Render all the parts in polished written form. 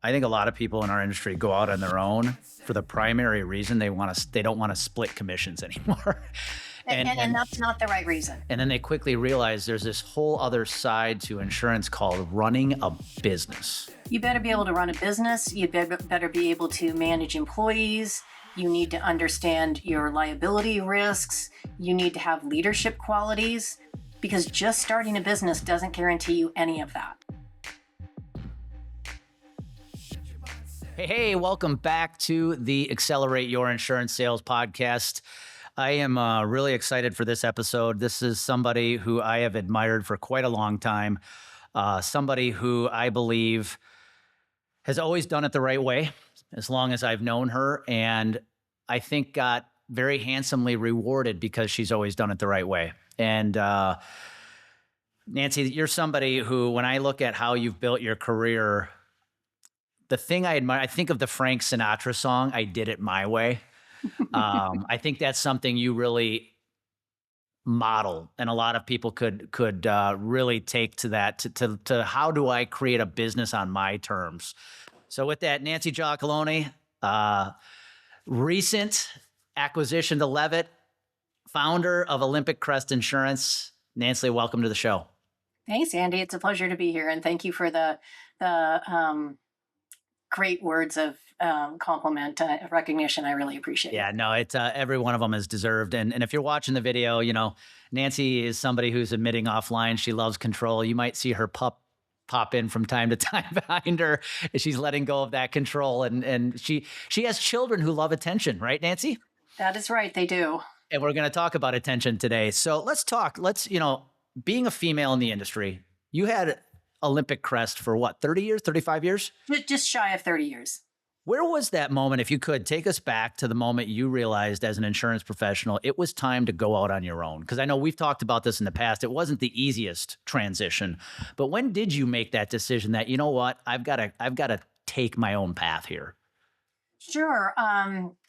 I think a lot of people in our industry go out on their own for the primary reason they don't want to split commissions anymore. And, and and, and and that's not the right reason. and then they quickly realize there's this whole other side to insurance called running a business. You better be able to run a business. You better be able to manage employees. You need to understand your liability risks. You need to have leadership qualities, because just starting a business doesn't guarantee you any of that. Hey, welcome back to the Accelerate Your Insurance Sales podcast. I am really excited for this episode. This is somebody who I have admired for quite a long time, somebody who I believe has always done it the right way as long as I've known her, and I think got very handsomely rewarded because she's always done it the right way. And Nancy, you're somebody who, when I look at how you've built your career, the thing I admire, I think of the Frank Sinatra song, "I Did It My Way." I think that's something you really model, and a lot of people could really take to that, to how do I create a business on my terms. So with that, Nancy Giacalone, recent acquisition to Leavitt, founder of Olympic Crest Insurance. Nancy, welcome to the show. Thanks, Andy. It's a pleasure to be here, and thank you for the great words of compliment, recognition. I really appreciate it. Yeah, no, it's every one of them is deserved. And if you're watching the video, you know, Nancy is somebody who's admitting offline she loves control. You might see her pup pop in from time to time behind her. She's letting go of that control. And she has children who love attention, right, Nancy? That is right. They do. And we're going to talk about attention today. So let's talk. Being a female in the industry, you had Olympic Crest for what, 30 years, 35 years? Just shy of 30 years. Where was that moment, if you could take us back to the moment you realized as an insurance professional, it was time to go out on your own? Because I know we've talked about this in the past. It wasn't the easiest transition, but when did you make that decision that, you know what, I've got to take my own path here? Sure.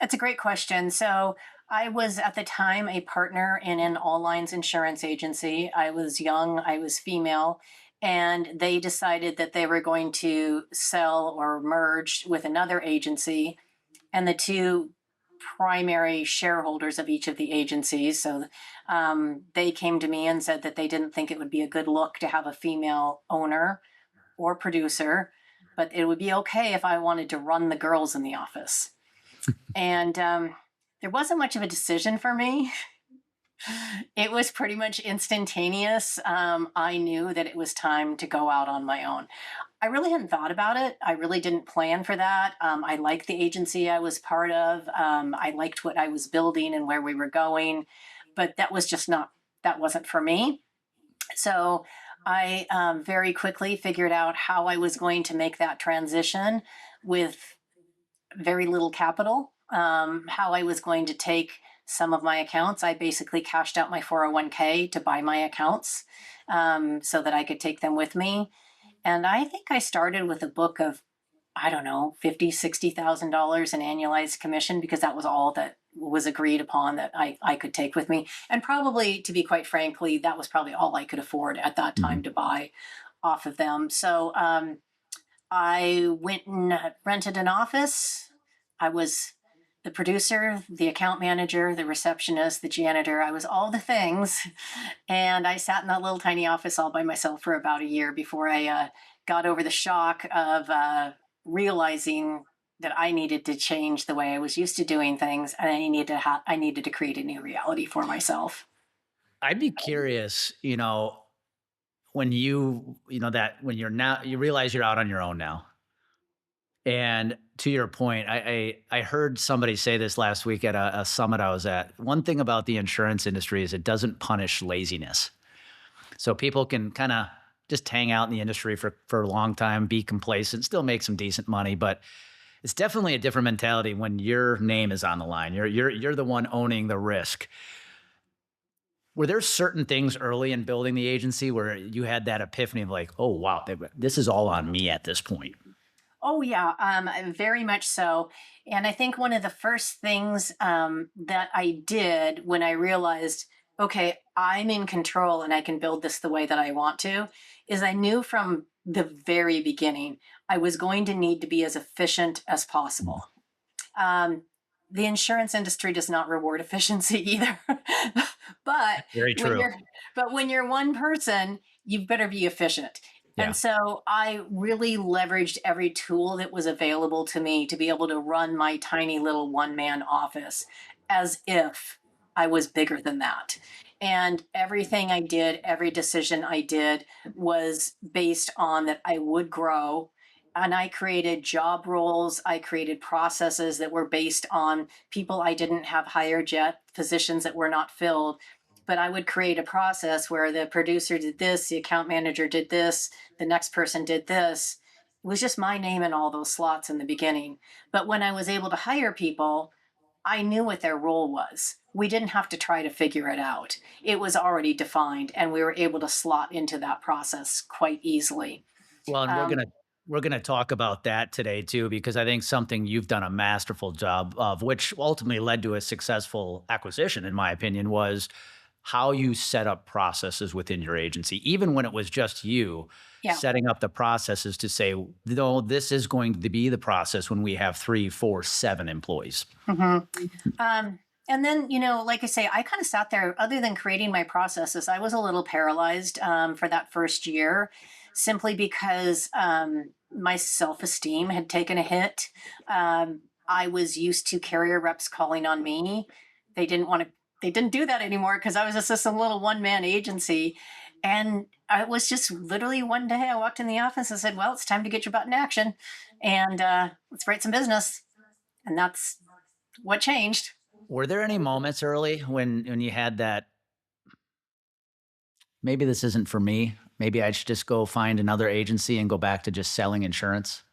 That's a great question. So I was at the time a partner in an all lines insurance agency. I was young, I was female, and they decided that they were going to sell or merge with another agency. And the two primary shareholders of each of the agencies, so they came to me and said that they didn't think it would be a good look to have a female owner or producer, but it would be okay if I wanted to run the girls in the office. And there wasn't much of a decision for me. It was pretty much instantaneous. I knew that it was time to go out on my own. I really hadn't thought about it. I really didn't plan for that. I liked the agency I was part of. I liked what I was building and where we were going, but that wasn't for me. So I very quickly figured out how I was going to make that transition with very little capital, how I was going to take some of my accounts. I basically cashed out my 401k to buy my accounts so that I could take them with me. And I think I started with a book of, I don't know, $50,000, $60,000 in annualized commission, because that was all that was agreed upon that I could take with me. And probably, to be quite frankly, that was probably all I could afford at that time to buy off of them. So I went and rented an office. I was the producer, the account manager, the receptionist, the janitor. I was all the things. And I sat in that little tiny office all by myself for about a year before I got over the shock of realizing that I needed to change the way I was used to doing things. And I needed to create a new reality for myself. I'd be curious, when you realize you're out on your own now. And to your point, I heard somebody say this last week at a summit I was at. One thing about the insurance industry is it doesn't punish laziness. So people can kind of just hang out in the industry for a long time, be complacent, still make some decent money, but it's definitely a different mentality when your name is on the line. You're the one owning the risk. Were there certain things early in building the agency where you had that epiphany of like, oh, wow, this is all on me at this point? Oh, yeah, very much so. And I think one of the first things that I did when I realized, okay, I'm in control and I can build this the way that I want to, is I knew from the very beginning, I was going to need to be as efficient as Mhm. possible. Um, the insurance industry does not reward efficiency either. but Very when true. you're but when you're one person, you better be efficient. And Yeah. so I really leveraged every tool that was available to me to be able to run my tiny little one man office as if I was bigger than that. And everything I did, every decision I did was based on that I would grow, and I created job roles. I created processes that were based on people I didn't have hired yet, positions that were not filled. But I would create a process where the producer did this, the account manager did this, the next person did this. It was just my name in all those slots in the beginning. But when I was able to hire people, I knew what their role was. We didn't have to try to figure it out. It was already defined, and we were able to slot into that process quite easily. Well, and Um, we're gonna talk about that today too, because I think something you've done a masterful job of, which ultimately led to a successful acquisition, in my opinion, was how you set up processes within your agency, even when it was just you yeah. setting up the processes to say, no, this is going to be the process when we have 3, 4, 7 employees. hmm and then, like I say, I kind of sat there, other than creating my processes, I was a little paralyzed for that first year simply because my self esteem had taken a hit. I was used to carrier reps calling on me. They didn't want to, they didn't do that anymore because I was just some little one man agency. And I was just literally one day I walked in the office and said, well, it's time to get your butt in action and let's write some business. And that's what changed? Were there any moments early when you had that, maybe this isn't for me, maybe I should just go find another agency and go back to just selling insurance?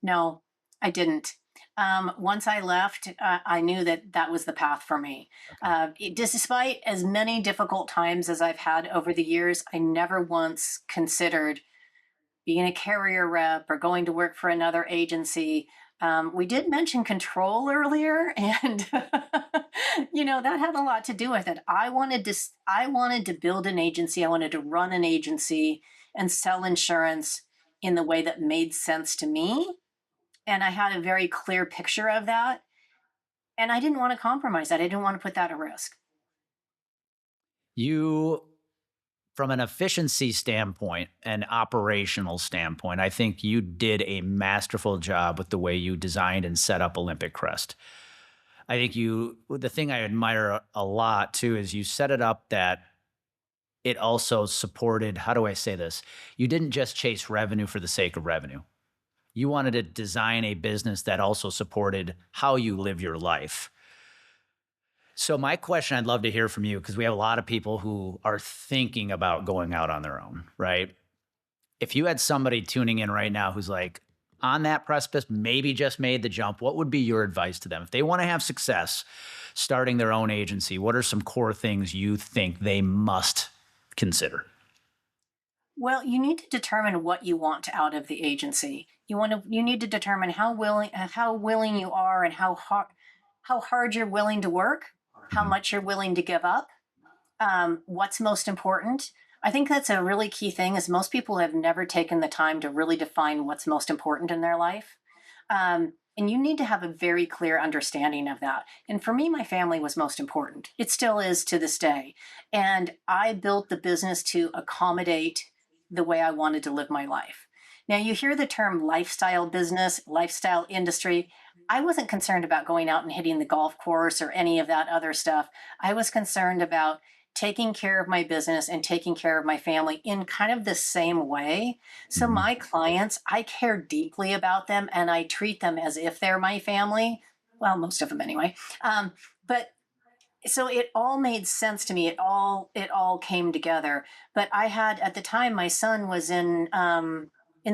No, I didn't. Once I left, I knew that that was the path for me. Okay. Despite as many difficult times as I've had over the years, I never once considered being a carrier rep or going to work for another agency. We did mention control earlier, and that had a lot to do with it. I wanted to build an agency. I wanted to run an agency and sell insurance in the way that made sense to me, and I had a very clear picture of that. And I didn't want to compromise that. I didn't want to put that at risk. You From an efficiency standpoint and operational standpoint, I think you did a masterful job with the way you designed and set up Olympic Crest. I think the thing I admire a lot too is you set it up that it also supported, how do I say this? You didn't just chase revenue for the sake of revenue. You wanted to design a business that also supported how you live your life. So my question I'd love to hear from you, because we have a lot of people who are thinking about going out on their own, right? If you had somebody tuning in right now who's like on that precipice, maybe just made the jump, what would be your advice to them? If they want to have success starting their own agency, what are some core things you think they must consider? Well, you need to determine what you want out of the agency. You need to determine how willing you are, and how hard you're willing to work, how Mhm. much you're willing to give up, what's most important. I think that's a really key thing, is most people have never taken the time to really define what's most important in their life. And you need to have a very clear understanding of that. And for me, my family was most important. It still is to this day. And I built the business to accommodate the way I wanted to live my life. Now, you hear the term lifestyle business, lifestyle industry. I wasn't concerned about going out and hitting the golf course or any of that other stuff. I was concerned about taking care of my business and taking care of my family in kind of the same way. So Mhm. my clients, I care deeply about them and I treat them as if they're my family. Well, most of them anyway. But so it all made sense to me. It all came together. But I had, at the time, my son was in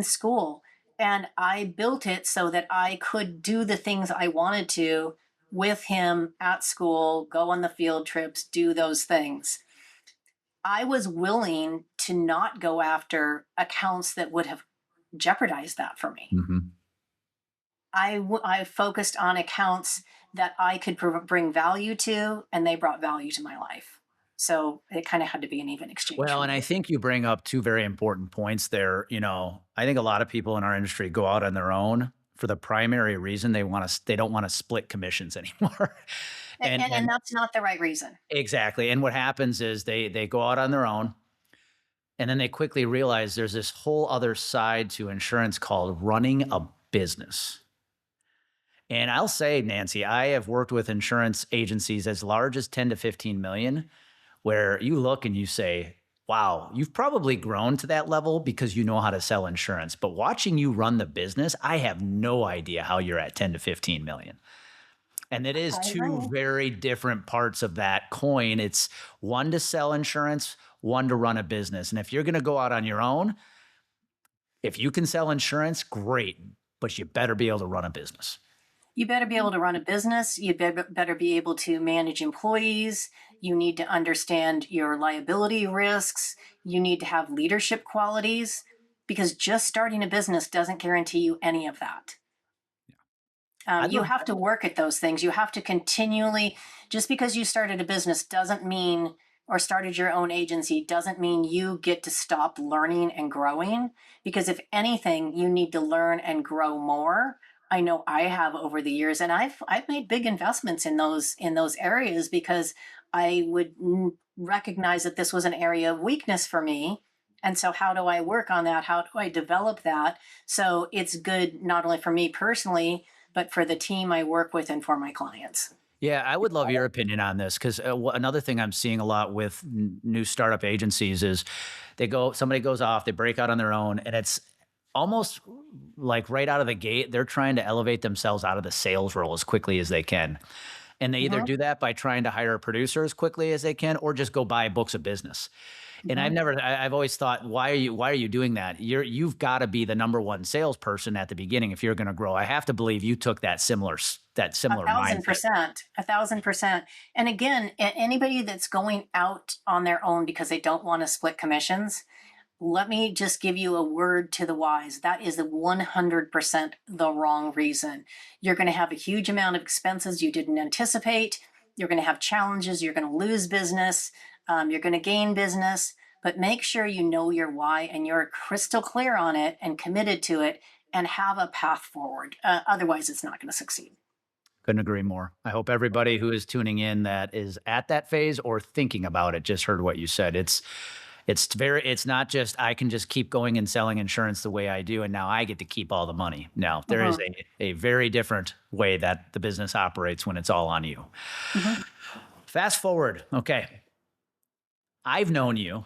school, and I built it so that I could do the things I wanted to with him at school, go on the field trips, do those things. I was willing to not go after accounts that would have jeopardized that for me. Mhm. I focused on accounts that I could bring value to, and they brought value to my life. So it kind of had to be an even exchange Well, for and me. I think you bring up two very important points there. I think a lot of people in our industry go out on their own for the primary reason they don't want to split commissions anymore. And And that's not the right reason. exactly. And what happens is they go out on their own and then they quickly realize there's this whole other side to insurance called running a business. And I'll say, Nancy, I have worked with insurance agencies as large as 10 to 15 million, where you look and you say, wow, you've probably grown to that level because you know how to sell insurance. But watching you run the business, I have no idea how you're at 10 to 15 million. And it is I two agree. very different parts of that coin. It's one to sell insurance, one to run a business. And if you're going to go out on your own, if you can sell insurance, great, but you better be able to run a business. You better be able to run a business. You better be able to manage employees. You need to understand your liability risks. You need to have leadership qualities because just starting a business doesn't guarantee you any of that. I'd You love have to work at those things. You have to continually, just because you started a business doesn't mean, or started your own agency doesn't mean you get to stop learning and growing. Because if anything, you need to learn and grow more. I know I have over the years, and I've made big investments in those areas because I would recognize that this was an area of weakness for me. And so, how do I work on that? How do I develop that? So it's good not only for me personally, but for the team I work with and for my clients. Yeah, I would love your opinion on this because another thing I'm seeing a lot with new startup agencies is somebody goes off, they break out on their own, and it's almost like right out of the gate, they're trying to elevate themselves out of the sales role as quickly as they can. And they either Hmm. do that by trying to hire a producer as quickly as they can or just go buy books of business. And Hmm. I've always thought, why are you doing that? You've got to be the number one salesperson at the beginning if you're going to grow. I have to believe you took that A similar thousand mindset. percent, 1,000%. And again, anybody that's going out on their own because they don't want to split commissions, let me just give you a word to the wise. That is the 100% the wrong reason. You're going to have a huge amount of expenses you didn't anticipate. You're going to have challenges. You're going to lose business. You're going to gain business. But make sure you know your why and you're crystal clear on it and committed to it and have a path forward. Otherwise, it's not going to succeed. Couldn't agree more. I hope everybody who is tuning in that is at that phase or thinking about it just heard what you said. It's not just I can just keep going and selling insurance the way I do and now I get to keep all the money. No, there is Mhm. a very different way that the business operates when it's all on you. Mhm. Fast forward. Okay. I've known you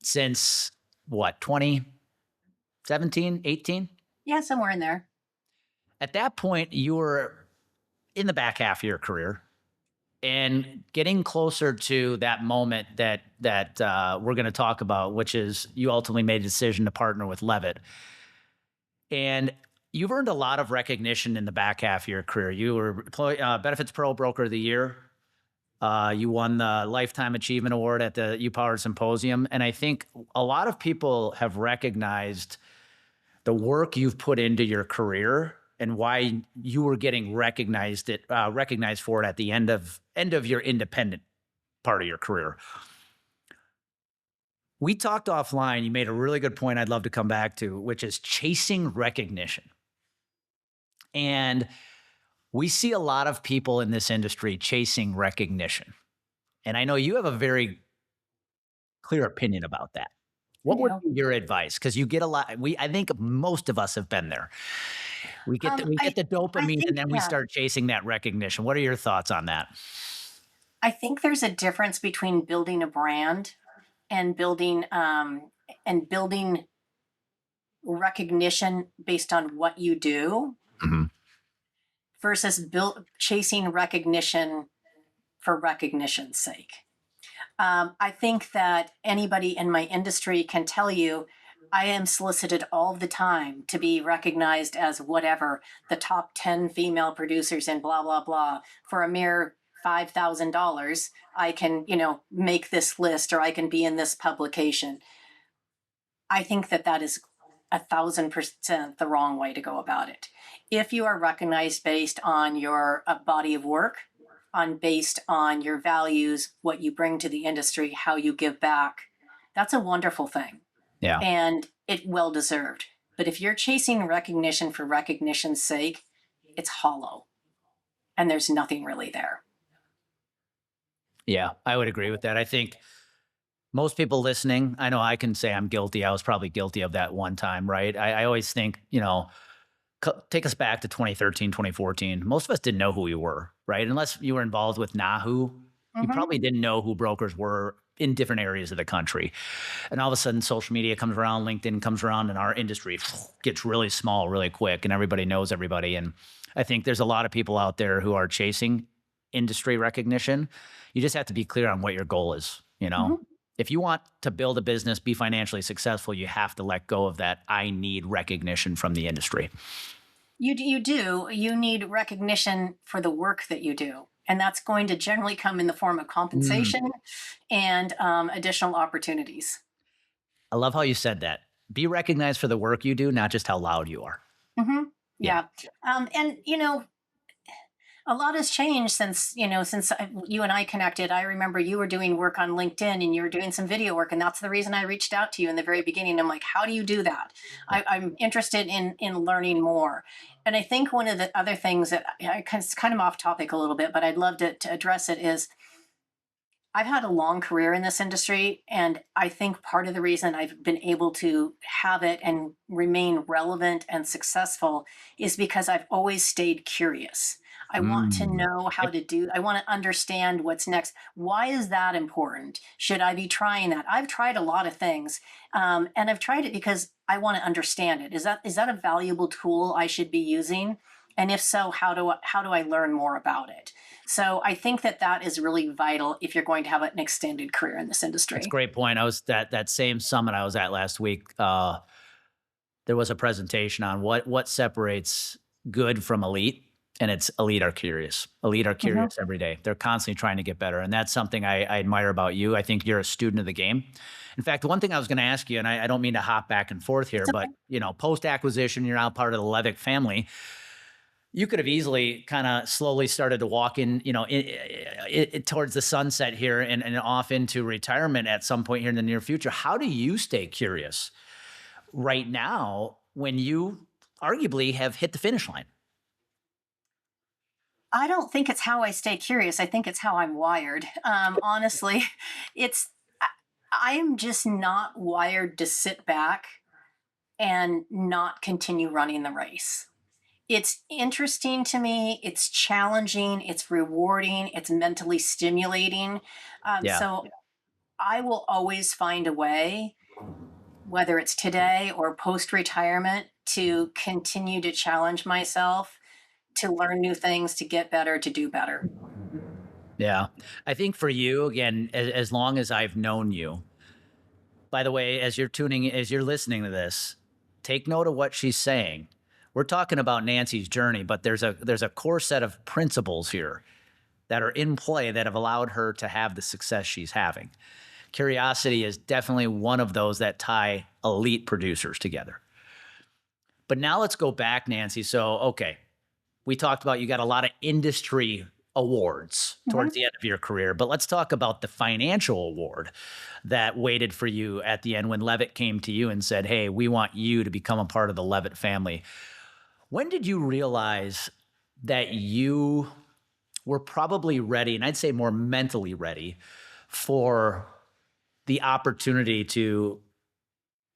since what, 2017, 18? Yeah, somewhere in there. At that point, you were in the back half of your career and getting closer to that moment that we're going to talk about, which is you ultimately made a decision to partner with Leavitt, and you've earned a lot of recognition in the back half of your career. You were Benefits Pro Broker of the Year. You won the Lifetime Achievement Award at the U Power Symposium, and I think a lot of people have recognized the work you've put into your career and why you were getting recognized for it at the end of your independent part of your career. We talked offline. You made a really good point I'd love to come back to, which is chasing recognition. And we see a lot of people in this industry chasing recognition. And I know you have a very clear opinion about that. I What would do. be your advice? Because you get a lot. I think most of us have been there. We get I the I dopamine, and think then we yeah, start chasing that recognition. What are your thoughts on that? I think there's a difference between building a brand and building recognition based on what you do Mhm. versus chasing recognition for recognition's sake. I think that anybody in my industry can tell you I am solicited all the time to be recognized as whatever, the top 10 female producers in blah, blah, blah. For a mere $5,000, I can, make this list or I can be in this publication. I think that that is 1,000% the wrong way to go about it. If you are recognized based on your body of work, based on your values, what you bring to the industry, how you give back, that's a wonderful thing. Yeah. And it well deserved. But if you're chasing recognition for recognition's sake, it's hollow and there's nothing really there. Yeah, I would agree with that. I think most people listening, I know I can say I'm guilty. I was probably guilty of that one time, right? I always think, take us back to 2013, 2014. Most of us didn't know who we were, right? Unless you were involved with Nahu, you Hmm. probably didn't know who brokers were in different areas of the country. And all of a sudden, social media comes around, LinkedIn comes around, and our industry gets really small really quick, and everybody knows everybody. And I think there's a lot of people out there who are chasing industry recognition. You just have to be clear on what your goal is, you know? Hmm. If you want to build a business, be financially successful, you have to let go of that I need recognition from the industry. You do. You need recognition for the work that you do. And that's going to generally come in the form of Mm. compensation and additional opportunities. I love how you said that. Be recognized for the work you do, not just how loud you are. Hmm. Yeah. Yeah. And, a lot has changed since you and I connected. I remember you were doing work on LinkedIn and you were doing some video work, and that's the reason I reached out to you in the very beginning. I'm like, how do you do that? I'm interested in learning more. And I think one of the other things that it's kind of off topic a little bit, but I'd love to address it is I've had a long career in this industry, and I think part of the reason I've been able to have it and remain relevant and successful is because I've always stayed curious. I want to Mm. know how Yep. to do, I want to understand what's next. Why is that important? Should I be trying that? I've tried a lot of things, and I've tried it because I want to understand it. Is that a valuable tool I should be using? And if so, how do I learn more about it? So I think that is really vital if you're going to have an extended career in this That's a industry. great point. I was that same summit I was at last week. There was a presentation on what separates good from elite, and it's elite are curious. Elite are Mhm. curious every day. They're constantly trying to get better, and that's something I admire about you. I think you're a student of the game. In fact, one thing I was going to ask you, and I don't mean to hop back and forth here, It's but okay. post acquisition, you're now part of the Leavitt family. You could have easily kind of slowly started to walk in, towards the sunset here and off into retirement at some point here in the near future. How do you stay curious right now when you arguably have hit the finish line? I don't think it's how I stay curious. I think it's how I'm wired. Honestly, it's I, I am just not wired to sit back and not continue running the race. It's interesting to me. It's challenging. It's rewarding. It's mentally stimulating. Yeah. So I will always find a way, whether it's today or post retirement, to continue to challenge myself, to learn new things, to get better, to do better. Yeah. I think for you, again, as long as I've known you, by the way, as you're listening to this, take note of what she's saying. We're talking about Nancy's journey, but there's a core set of principles here that are in play that have allowed her to have the success she's having. Curiosity is definitely one of those that tie elite producers together. But now let's go back, Nancy. So, okay, we talked about you got a lot of industry awards towards Mhm. the end of your career, but let's talk about the financial award that waited for you at the end when Leavitt came to you and said, "Hey, we want you to become a part of the Leavitt family." When did you realize that you were probably ready, and I'd say more mentally ready for the opportunity to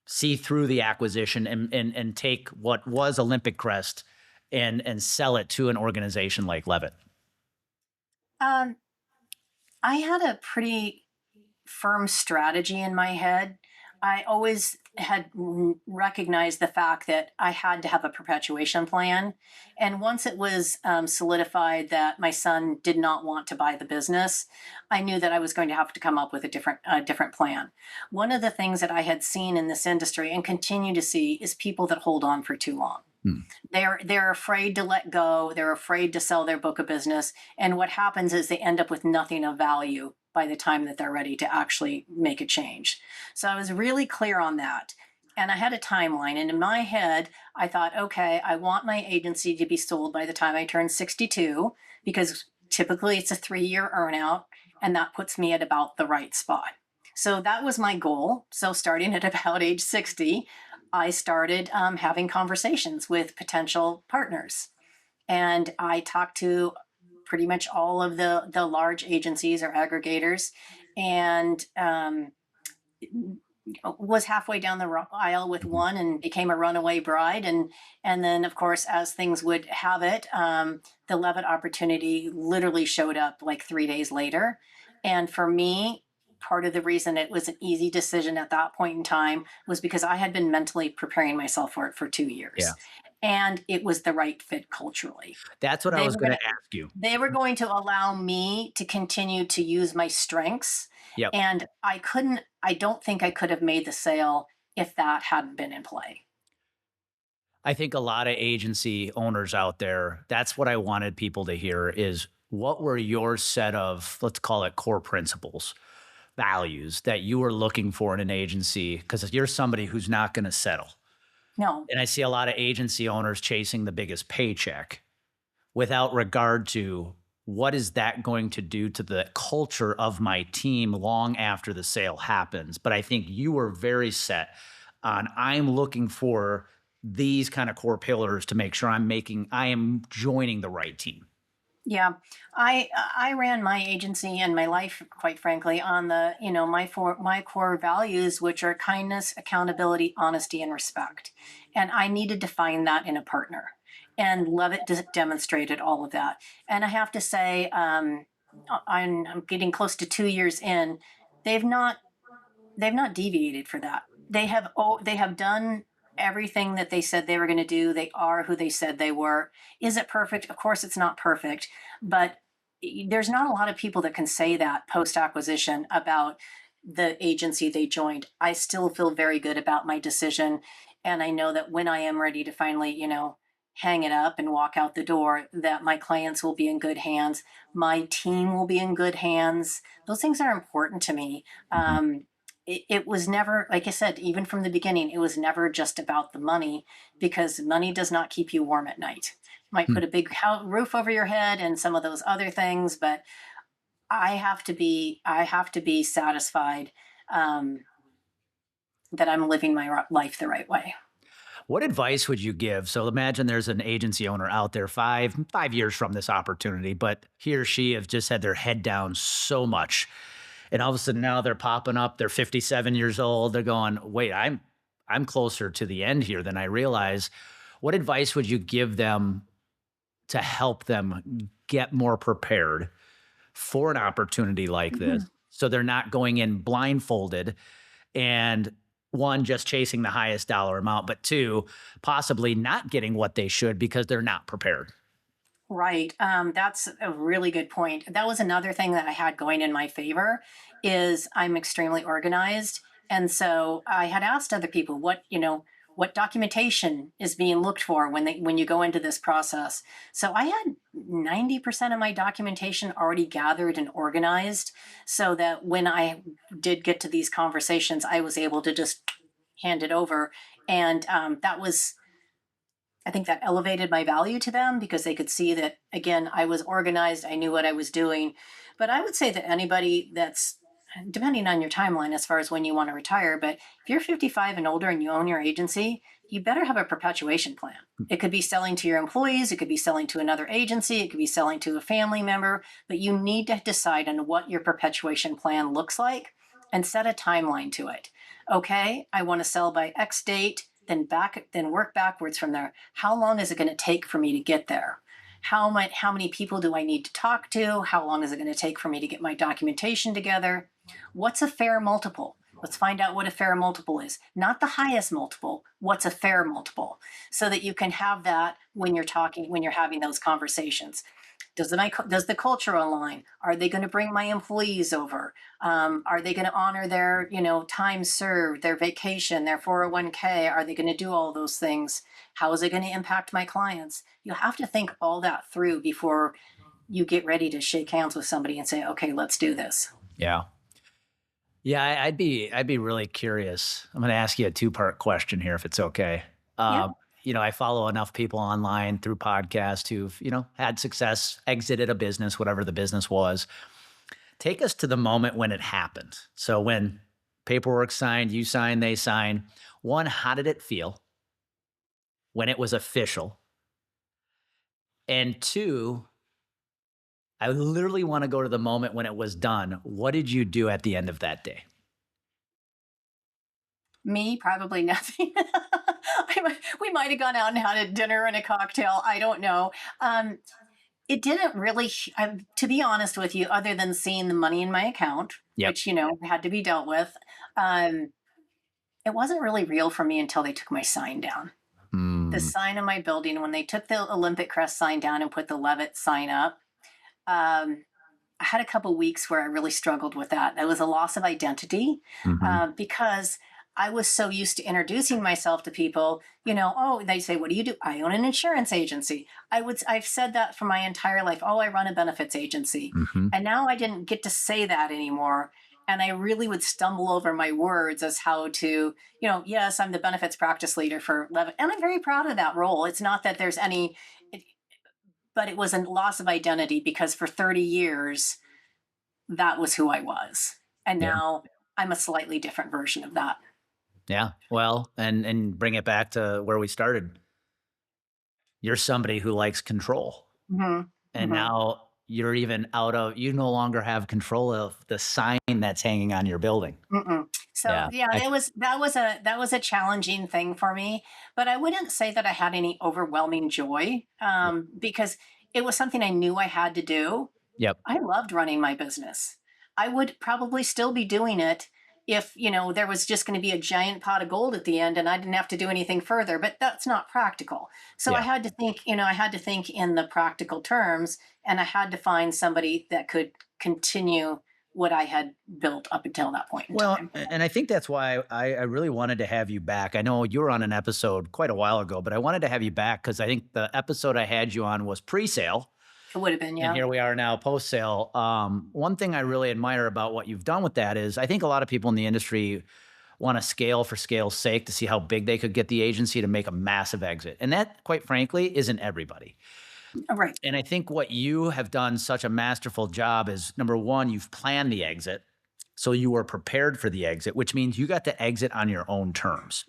see through the acquisition and take what was Olympic Crest and sell it to an organization like Levitt? Um, I had a pretty firm strategy in my head. I always had recognized the fact that I had to have a perpetuation plan. And once it was solidified that my son did not want to buy the business, I knew that I was going to have to come up with a different plan. One of the things that I had seen in this industry and continue to see is people that hold on for too long. Hmm. They're afraid to let go. They're afraid to sell their book of business. And what happens is they end up with nothing of value by the time that they're ready to actually make a change. So I was really clear on that. And I had a timeline. And in my head, I thought, okay, I want my agency to be sold by the time I turn 62, because Typically, it's a 3-year earnout, and that puts me at about the right spot. So that was my goal. So starting at about age 60, I started having conversations with potential partners, and I talked to pretty much all of the large agencies or aggregators, and was halfway down the aisle with Mhm. one and became a runaway bride. And then, of course, as things would have it, the Leavitt opportunity literally showed up like 3 days later. And for me, part of the reason it was an easy decision at that point in time was because I had been mentally preparing myself for it for 2 years, Yeah. and it was the right fit culturally. That's what I They was were going going to ask you. they were going to allow me to continue to use my strengths. Yep. And I don't think I could have made the sale if that hadn't been in play. I think a lot of agency owners out there, that's what I wanted people to hear is what were your set of, let's call it core principles, values that you were looking for in an agency? Because you're somebody who's not going to settle. No. And I see a lot of agency owners chasing the biggest paycheck without regard to what is that going to do to the culture of my team long after the sale happens. But I think you were very set on I'm looking for these kind of core pillars to make sure I am joining the right team. Yeah, I ran my agency and my life, quite frankly, on my core values, which are kindness, accountability, honesty, and respect. And I needed to find that in a partner, and Levitt demonstrated all of that. And I have to say, I'm getting close to 2 years in. They've not they've not deviated for that. They have done everything that they said they were going to do. They are who they said they were. Is it perfect? Of course it's not perfect, but there's not a lot of people that can say that post acquisition about the agency they joined. I still feel very good about my decision, and I know that when I am ready to finally, hang it up and walk out the door, that my clients will be in good hands. My team will be in good hands. Those things are important to me. Mhm. It was never, like I said, even from the beginning, it was never just about the money, because money does not keep you warm at night. Might Hmm. put a big roof over your head and some of those other things, but I have to be satisfied, um, that I'm living my life the right way. What advice would you give? So imagine there's an agency owner out there 5 years from this opportunity, but he or she have just had their head down so much. And all of a sudden now they're popping up, they're 57 years old. They're going, wait, I'm closer to the end here than I realize. What advice would you give them to help them get more prepared for an opportunity like this? Mhm. So they're not going in blindfolded and one, just chasing the highest dollar amount, but two, possibly not getting what they should because they're not prepared. Right. That's a really good point. That was another thing that I had going in my favor, is I'm extremely organized. And so I had asked other people what documentation is being looked for when you go into this process. So I had 90% of my documentation already gathered and organized, so that when I did get to these conversations, I was able to just hand it over. And I think that elevated my value to them, because they could see that, again, I was organized, I knew what I was doing. But I would say that anybody that's, depending on your timeline as far as when you want to retire, but if you're 55 and older and you own your agency, you better have a perpetuation plan. It could be selling to your employees, it could be selling to another agency, it could be selling to a family member, but you need to decide on what your perpetuation plan looks like and set a timeline to it. Okay, I want to sell by X date, then work backwards from there. How long is it going to take for me to get there? How many people do I need to talk to? How long is it going to take for me to get my documentation together? What's a fair multiple? Let's find out what a fair multiple is. Not the highest multiple. What's a fair multiple? So that you can have that when you're having those conversations. Does the culture align? Are they going to bring my employees over? Are they going to honor their time served, their vacation, their 401k? Are they going to do all those things? How is it going to impact my clients? You have to think all that through before you get ready to shake hands with somebody and say, okay, let's do this. Yeah. Yeah, I'd be really curious. I'm going to ask you a two-part question here if it's okay. Yeah. I follow enough people online through podcasts who've, had success, exited a business, whatever the business was. Take us to the moment when it happened. So when paperwork signed, you signed, they signed. One, how did it feel when it was official? And two, I literally want to go to the moment when it was done. What did you do at the end of that day? Me, probably nothing. We might have gone out and had a dinner and a cocktail. I don't know. It didn't really, to be honest with you, other than seeing the money in my account, Yep. which, had to be dealt with, um, it wasn't really real for me until they took my sign down. The Mm, sign on my building, when they took the Olympic Crest sign down and put the Leavitt sign up, um, I had a couple weeks where I really struggled with that. It was a loss of identity mhm, because I was so used to introducing myself to people. Oh, they say, "What do you do?" I own an insurance agency. I've said that for my entire life. Oh, I run a benefits agency, mhm. and now I didn't get to say that anymore. And I really would stumble over my words as how to, yes, I'm the benefits practice leader for Levitt, and I'm very proud of that role. It's not that there's any, but it was a loss of identity because for 30 years that was who I was. And Yeah. now I'm a slightly different version of that. Yeah. Well, and bring it back to where we started. You're somebody who likes control. Hmm. And Hmm. now you no longer have control of the sign that's hanging on your building. Mm-mm. So Yeah. yeah, that was a challenging thing for me, but I wouldn't say that I had any overwhelming joy because it was something I knew I had to do. Yep. I loved running my business. I would probably still be doing it if, there was just going to be a giant pot of gold at the end and I didn't have to do anything further, but that's not practical. So I Yeah. had to think, I had to think in the practical terms and I had to find somebody that could continue what I had built up until that point in Well, time. and I think that's why I really wanted to have you back. I know you were on an episode quite a while ago, but I wanted to have you back because I think the episode I had you on was pre-sale. It would have been, And yeah. here we are now post sale. One thing I really admire about what you've done with that is I think a lot of people in the industry want to scale for scale's sake to see how big they could get the agency to make a massive exit. And that, quite frankly, isn't everybody. Right. And I think what you have done such a masterful job is number one, you've planned the exit. So you were prepared for the exit, which means you got to exit on your own terms.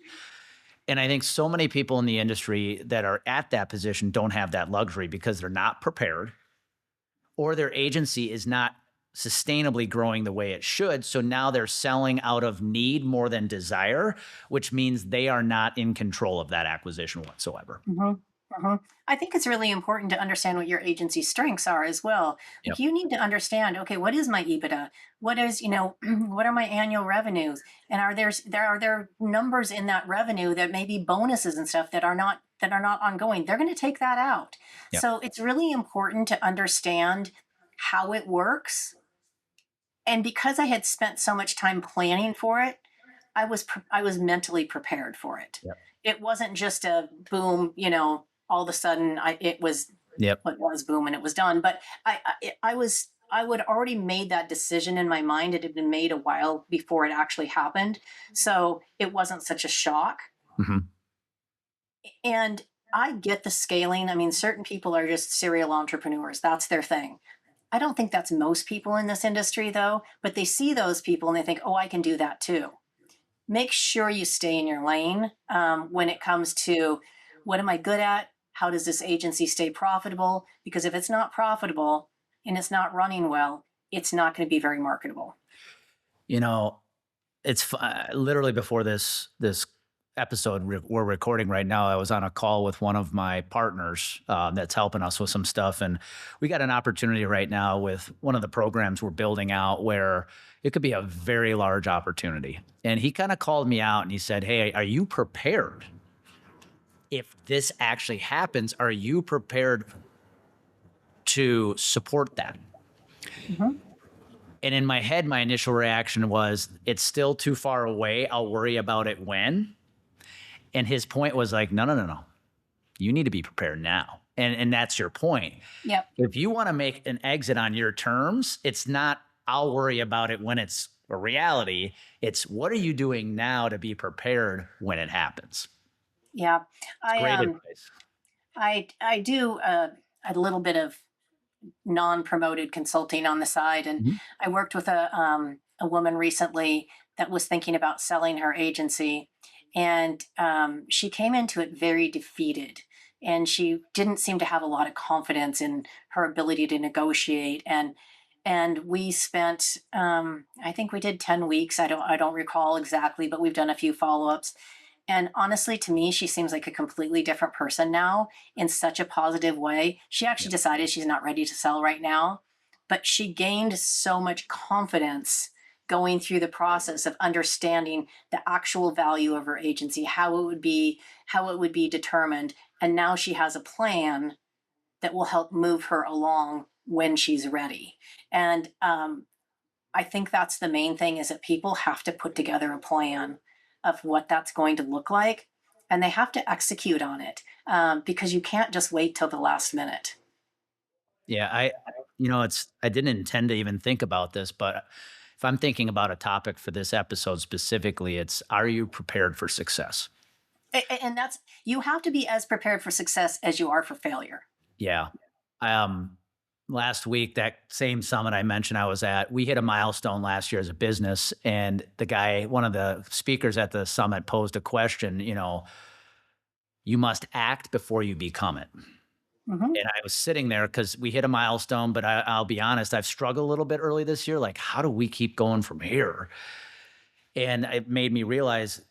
And I think so many people in the industry that are at that position don't have that luxury because they're not prepared or their agency is not sustainably growing the way it should. So now they're selling out of need more than desire, which means they are not in control of that acquisition whatsoever. Hmm. Hmm. I think it's really important to understand what your agency's strengths are as well. Like Yep. you need to understand, okay, what is my EBITDA? What is, what are my annual revenues? And are there numbers in that revenue that may be bonuses and stuff that are not ongoing? They're going to take that out. Yep. So it's really important to understand how it works. And because I had spent so much time planning for it, I was mentally prepared for it. Yep. It wasn't just a boom, all of a sudden it was Yep. what was boom and it was done. But I would already made that decision in my mind. It had been made a while before it actually happened, so it wasn't such a shock. Mhm. And I get the scaling. I mean, certain people are just serial entrepreneurs. That's their thing. I don't think that's most people in this industry, though, but they see those people and they think, oh, I can do that too. Make sure you stay in your lane when it comes to what am I good at? How does this agency stay profitable? Because if it's not profitable and it's not running well, it's not going to be very marketable. You know, literally before this episode we're recording right now. I was on a call with one of my partners that's helping us with some stuff, and we got an opportunity right now with one of the programs we're building out where it could be a very large opportunity. And he kind of called me out and he said, "Hey, are you prepared? If this actually happens, are you prepared to support that?" Mhm. And in my head, my initial reaction was, "It's still too far away. I'll worry about it when." And his point was like, no, no, no, no. You need to be prepared now. And that's your point. Yep. If you want to make an exit on your terms, it's not, I'll worry about it when it's a reality. It's what are you doing now to be prepared when it happens? Yeah. It's I great advice. I do a little bit of non-promoted consulting on the side, and Mhm. I worked with a woman recently that was thinking about selling her agency, and she came into it very defeated, and she didn't seem to have a lot of confidence in her ability to negotiate. And we spent, I think we did 10 weeks. I don't recall exactly, but we've done a few follow-ups. And honestly, to me, she seems like a completely different person now in such a positive way. She Yeah. actually decided she's not ready to sell right now, but she gained so much confidence going through the process of understanding the actual value of her agency, how it would be determined. And now she has a plan that will help move her along when she's ready. And I think that's the main thing, is that people have to put together a plan of what that's going to look like, and they have to execute on it, because you can't just wait till the last minute. Yeah, I didn't intend to even think about this, but if I'm thinking about a topic for this episode specifically, it's, are you prepared for success? And that's, you have to be as prepared for success as you are for failure. Yeah. Um, Last week, that same summit I mentioned I was at, we hit a milestone last year as a business. And one of the speakers at the summit posed a question, you must act before you become it. Hmm. And I was sitting there because we hit a milestone, but I'll be honest, I've struggled a little bit early this year. Like, how do we keep going from here? And it made me realize,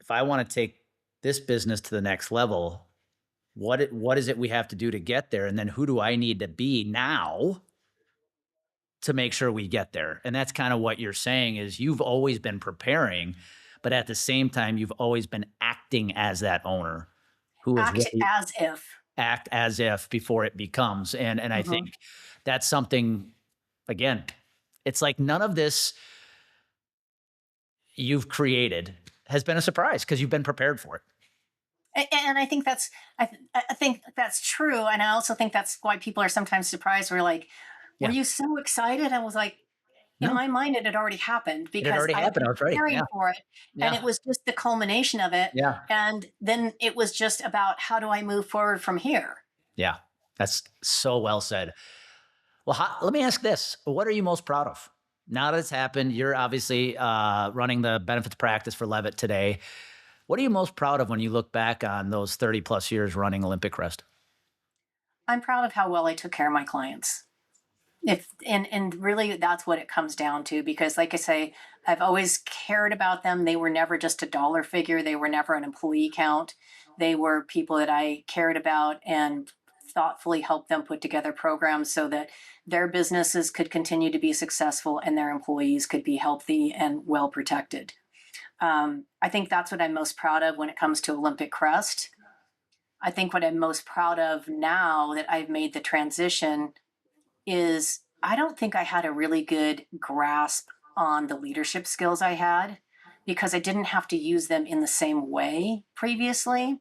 if I want to take this business to the next level, what is it we have to do to get there? And then who do I need to be now to make sure we get there? And that's kind of what you're saying, is you've always been preparing, but at the same time, you've always been acting as that owner who is Act ready, as if. act as if before it becomes. And I Hmm. think that's something, again, it's like none of this you've created has been a surprise because you've been prepared for it. And I think I think that's true, and I also think that's why people are sometimes surprised. We're like, "Were Yeah. you so excited?" I was like, in No, my mind, it had already happened it had because already I've happened. been I was ready. preparing Yeah. for it, and it Yeah. was just the culmination of it. Yeah. And then it was just about, how do I move forward from here? Yeah. That's so well said. Well, let me ask this. What are you most proud of? Now that it's happened, you're obviously running the benefits practice for Leavitt today. What are you most proud of when you look back on those 30 plus years running Olympic Crest? I'm proud of how well I took care of my clients. If and really that's what it comes down to, because like I say, I've always cared about them. They were never just a dollar figure. They were never an employee count. They were people that I cared about and thoughtfully helped them put together programs so that their businesses could continue to be successful and their employees could be healthy and well protected. I think that's what I'm most proud of when it comes to Olympic Crest. I think what I'm most proud of now that I've made the transition is, I don't think I had a really good grasp on the leadership skills I had, because I didn't have to use them in the same way previously.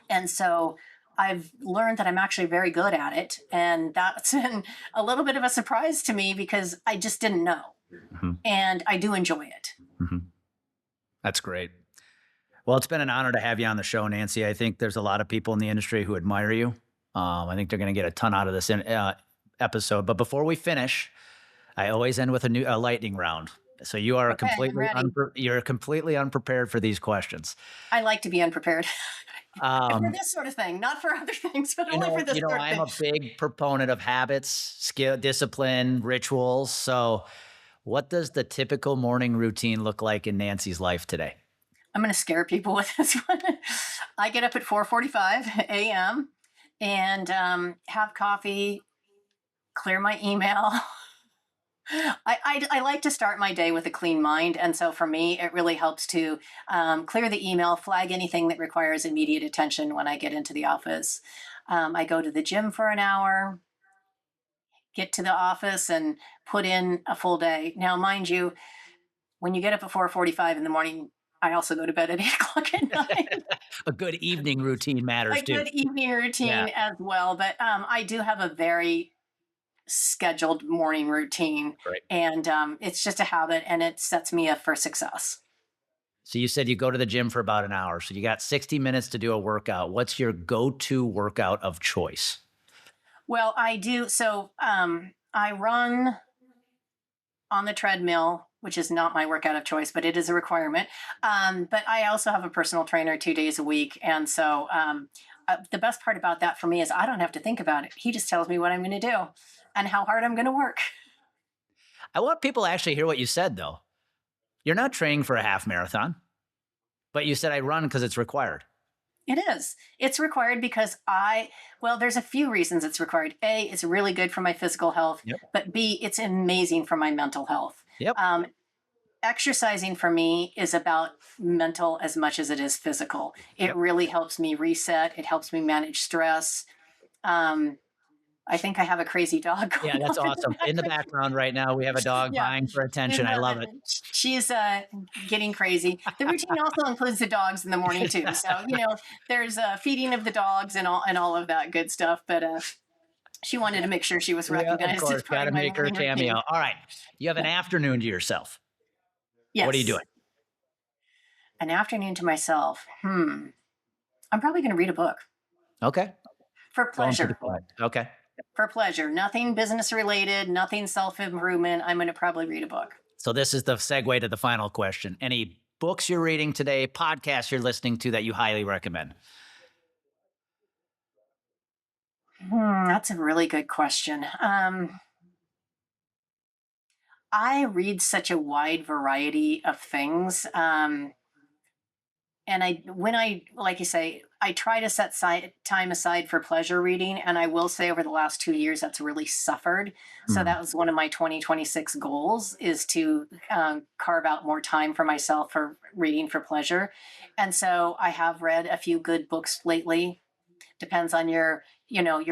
And so I've learned that I'm actually very good at it. And that's been a little bit of a surprise to me because I just didn't know. Mhm. And I do enjoy it. Mhm. That's great. Well, it's been an honor to have you on the show, Nancy. I think there's a lot of people in the industry who admire you. I think they're going to get a ton out of this episode. But before we finish, I always end with a lightning round. So Okay, I'm ready. you're completely unprepared for these questions. I like to be unprepared for Um, this sort of thing, not for other things, but only for this sort of I'm thing. a big proponent of habits, skill, discipline, rituals. So, what does the typical morning routine look like in Nancy's life today? I'm going to scare people with this one. I get up at 4:45 a.m. and have coffee, clear my email. I like to start my day with a clean mind, and so for me, it really helps to clear the email, flag anything that requires immediate attention when I get into the office. I go to the gym for an hour, get to the office, and put in a full day. Now, mind you, when you get up at 4:45 in the morning, I also go to bed at 8 o'clock at night. A good evening routine matters A too. good evening Yeah, routine as well, but I do have a very scheduled morning routine, great. and it's just a habit, and it sets me up for success. So you said you go to the gym for about an hour. So you got 60 minutes to do a workout. What's your go-to workout of choice? Well, I do. So I run on the treadmill, which is not my workout of choice, but it is a requirement. But I also have a personal trainer 2 days a week. And so the best part about that for me is I don't have to think about it. He just tells me what I'm going to do and how hard I'm going to work. I want people to actually hear what you said, though. You're not training for a half marathon, but you said I run because it's required. It is. It's required because well, there's a few reasons it's required. A, it's really good for my physical health, Yep. but B, it's amazing for my mental health. Yep. Um, Exercising for me is about mental as much as it is physical. It Yep. really helps me reset. It helps me manage stress. Um, I think I have a crazy dog Yeah, going that's on in awesome. the In the background. background right now, we have a dog Yeah, vying for attention. I love it. she's getting crazy. The routine also includes the dogs in the morning too. So there's feeding of the dogs and all of that good stuff. But she wanted to make sure she was Yeah, of recognized as course. part Got of to my make her morning routine. cameo. All right. You have an Yeah. afternoon to yourself. What are you Yes, doing? an afternoon to myself. I'm probably going to read a book Okay. for Going for the pleasure. quiet. Okay. For pleasure. Nothing business related. Nothing self improvement. I'm going to probably read a book. So this is the segue to the final question. Any books you're reading today, podcasts you're listening to that you highly recommend? That's a really good question. I read such a wide variety of things. And like you say, I try to set time aside for pleasure reading. And I will say over the last 2 years, that's really suffered. So Hmm. that was one of my 2026 goals is to carve out more time for myself for reading for pleasure. And so I have read a few good books lately. Depends on your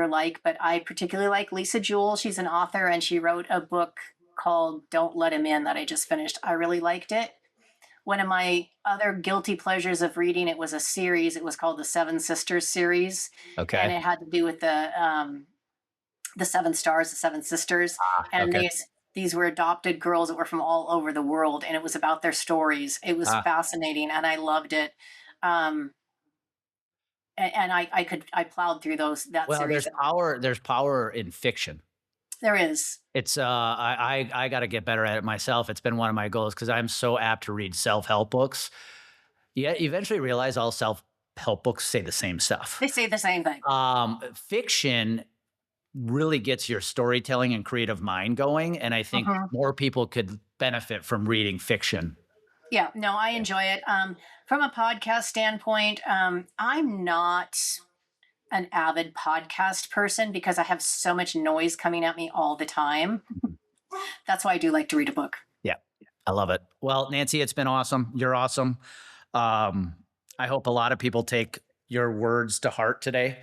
like, but I particularly like Lisa Jewell. She's an author and she wrote a book called Don't Let Him In that I just finished. I really liked it. One of my other guilty pleasures of reading, it was a series. It was called the Seven Sisters series, and Okay. it had to do with the seven stars, the seven sisters, and Okay. these were adopted girls that were from all over the world, and it was about their stories. It was Ah, fascinating, and I loved it. Um, and I plowed through that well, series. there's power in fiction. There is. It's I got to get better at it myself. It's been one of my goals because I'm so apt to read self-help books. Yeah, you eventually realize all self-help books say the same stuff. They say the same thing. Fiction really gets your storytelling and creative mind going, and I think Mhm. more people could benefit from reading fiction. Yeah, no, I enjoy it. From a podcast standpoint, I'm not an avid podcast person because I have so much noise coming at me all the time. That's why I do like to read a book. Yeah, I love it. Well, Nancy, it's been awesome. You're awesome. Um, I hope a lot of people take your words to heart today.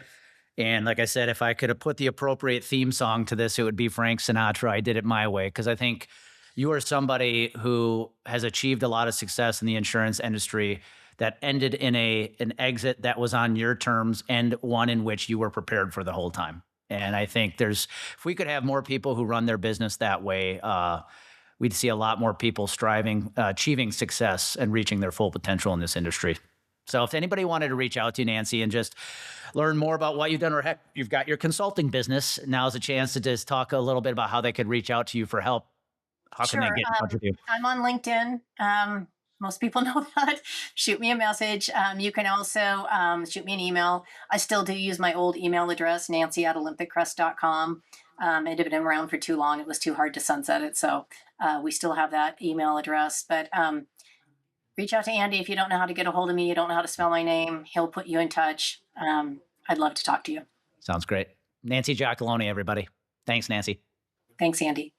And like I said, if I could have put the appropriate theme song to this, it would be Frank Sinatra. I did it my way because I think you are somebody who has achieved a lot of success in the insurance industry that ended in an exit that was on your terms and one in which you were prepared for the whole time. And I think if we could have more people who run their business that way, we'd see a lot more people striving, achieving success and reaching their full potential in this industry. So if anybody wanted to reach out to you, Nancy, and just learn more about what you've done, or heck, you've got your consulting business, now's a chance to just talk a little bit about how they could reach out to you for help. How can they Sure. get in touch with you? I'm on LinkedIn. Most people know that. Shoot me a message. You can also shoot me an email. I still do use my old email address, Nancy at olympicrest.com. It had been around for too long. It was too hard to sunset it. So we still have that email address. But reach out to Andy if you don't know how to get a hold of me. You don't know how to spell my name. He'll put you in touch. I'd love to talk to you. Sounds great. Nancy Giacalone, everybody. Thanks, Nancy. Thanks, Andy.